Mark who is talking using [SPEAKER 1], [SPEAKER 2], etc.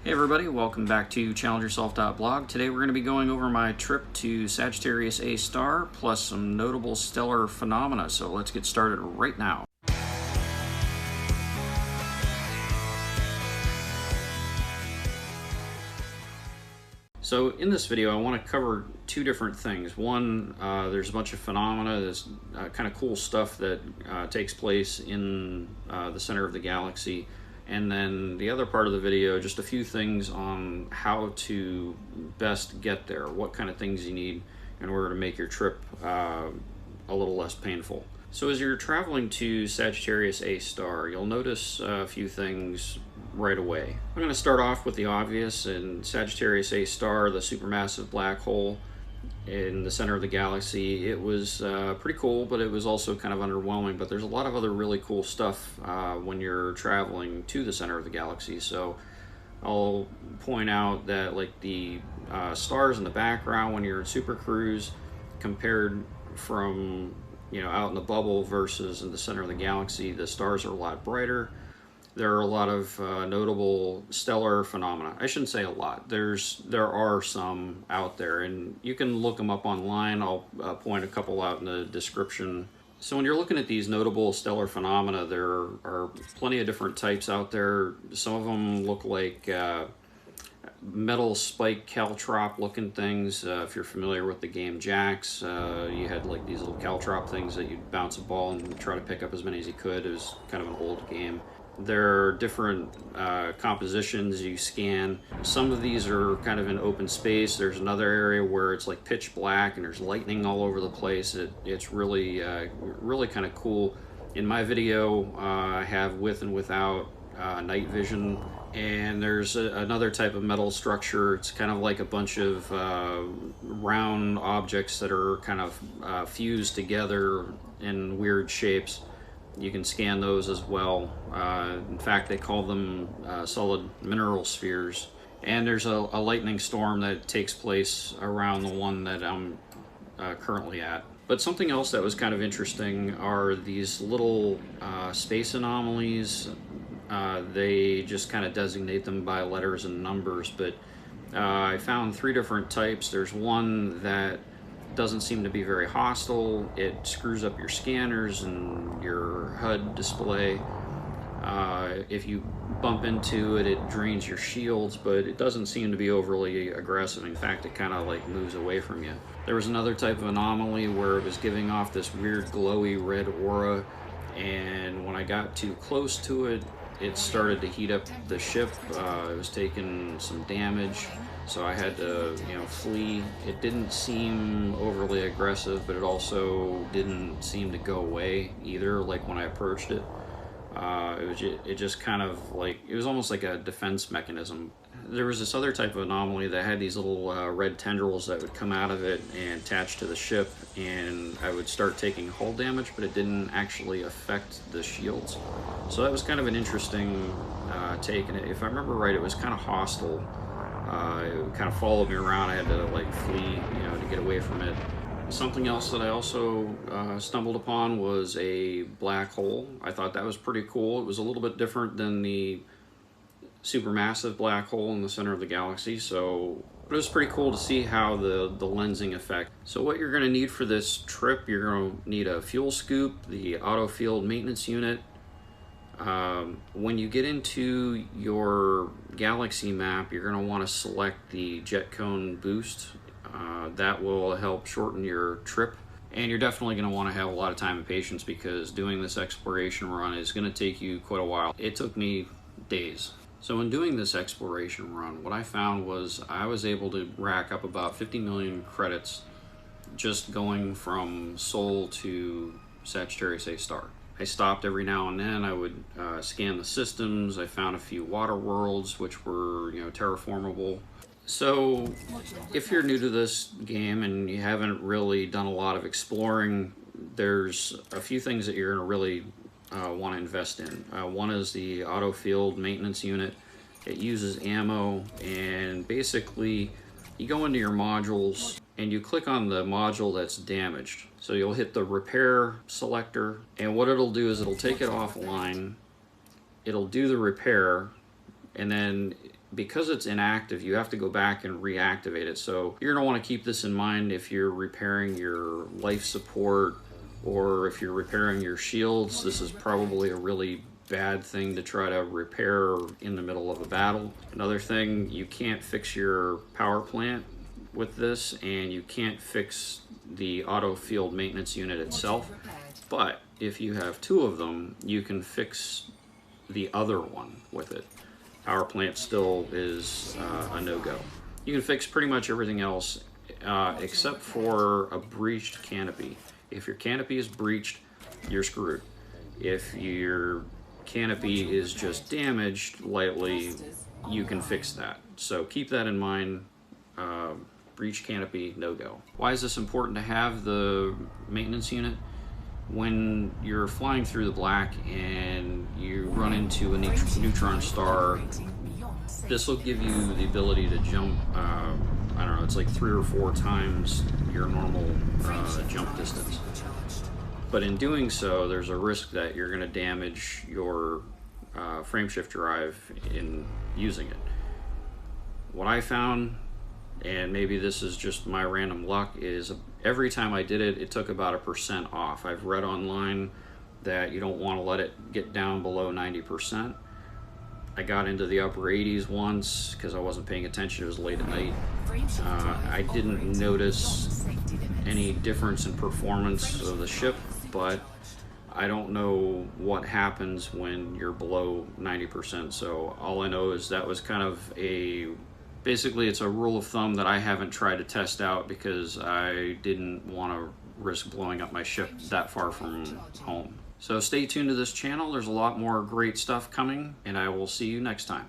[SPEAKER 1] Hey everybody, welcome back to challengeyourself.blog. Today we're going to be going over my trip to Sagittarius A star plus some notable stellar phenomena. So let's get started right now. So in this video I want to cover two different things. One, there's a bunch of phenomena, there's kind of cool stuff that takes place in the center of the galaxy. And then the other part of the video, just a few things on how to best get there, what kind of things you need in order to make your trip a little less painful. So as you're traveling to Sagittarius A star, you'll notice a few things right away. I'm going to start off with the obvious. In Sagittarius A star, the supermassive black hole in the center of the galaxy, it was pretty cool, but it was also kind of underwhelming. But there's a lot of other really cool stuff when you're traveling to the center of the galaxy. So I'll point out that like the stars in the background when you're in Super Cruise, compared from out in the bubble versus in the center of the galaxy, the stars are a lot brighter. There are a lot of notable stellar phenomena. I shouldn't say a lot. There are some out there, and you can look them up online. I'll point a couple out in the description. So when you're looking at these notable stellar phenomena, there are plenty of different types out there. Some of them look like metal spike caltrop looking things. If you're familiar with the game Jax, you had like these little caltrop things that you'd bounce a ball and try to pick up as many as you could. It was kind of an old game. There are different compositions you scan. Some of these are kind of in open space. There's another area where it's like pitch black and there's lightning all over the place. It's really really kind of cool. In my video I have with and without night vision. And there's another type of metal structure. It's kind of like a bunch of round objects that are kind of fused together in weird shapes. You can scan those as well. In fact, they call them solid mineral spheres. And there's a lightning storm that takes place around the one that I'm currently at. But something else that was kind of interesting are these little space anomalies. They just kind of designate them by letters and numbers, but I found three different types. There's one that doesn't seem to be very hostile. It screws up your scanners and your HUD display. If you bump into it, it drains your shields, but it doesn't seem to be overly aggressive. In fact, it kind of like moves away from you. There was another type of anomaly where it was giving off this weird glowy red aura, and when I got too close to it, it started to heat up the ship. It was taking some damage, so I had to flee. It didn't seem overly aggressive, but it also didn't seem to go away either, like when I approached it. It just kind of like, it was almost like a defense mechanism. There was this other type of anomaly that had these little red tendrils that would come out of it and attach to the ship, and I would start taking hull damage, but it didn't actually affect the shields. So that was kind of an interesting take, and if I remember right, it was kind of hostile. It kind of followed me around. I had to like flee, to get away from it. Something else that I also stumbled upon was a black hole. I thought that was pretty cool. It was a little bit different than the supermassive black hole in the center of the galaxy, but it was pretty cool to see how the lensing effect. So what you're going to need for this trip, you're going to need a fuel scoop, the auto field maintenance unit. When you get into your galaxy map, you're going to want to select the jet cone boost. That will help shorten your trip, and you're definitely going to want to have a lot of time and patience, because doing this exploration run is going to take you quite a while. It took me days. So in doing this exploration run, what I found was I was able to rack up about 50 million credits just going from Sol to Sagittarius A star. I stopped every now and then. I would scan the systems. I found a few water worlds which were terraformable. So if you're new to this game and you haven't really done a lot of exploring, there's a few things that you're going to really want to invest in. One is the auto field maintenance unit. It uses ammo, and basically you go into your modules and you click on the module that's damaged. So you'll hit the repair selector, and what it'll do is it'll take it offline, it'll do the repair, and then because it's inactive, you have to go back and reactivate it. So you're going to want to keep this in mind if you're repairing your life support or if you're repairing your shields. This is probably a really bad thing to try to repair in the middle of a battle. Another thing, you can't fix your power plant with this, and you can't fix the auto field maintenance unit itself. But if you have two of them, you can fix the other one with it. Power plant still is a no-go. You can fix pretty much everything else except for a breached canopy. If your canopy is breached, you're screwed. If your canopy is just damaged lightly, you can fix that. So keep that in mind. Breached canopy, no-go. Why is this important to have the maintenance unit? When you're flying through the black and you run into a neutron star, this will give you the ability to jump, I don't know, it's like 3 or 4 times your normal jump distance. But in doing so, there's a risk that you're going to damage your frameshift drive in using it. What I found, and maybe this is just my random luck, is every time I did it, it took about 1% off. I've read online that you don't want to let it get down below 90%. I got into the upper 80s once because I wasn't paying attention. It was late at night. I didn't notice any difference in performance of the ship, but I don't know what happens when you're below 90%. So all I know is that was kind of basically it's a rule of thumb that I haven't tried to test out because I didn't want to risk blowing up my ship that far from home. So stay tuned to this channel. There's a lot more great stuff coming, and I will see you next time.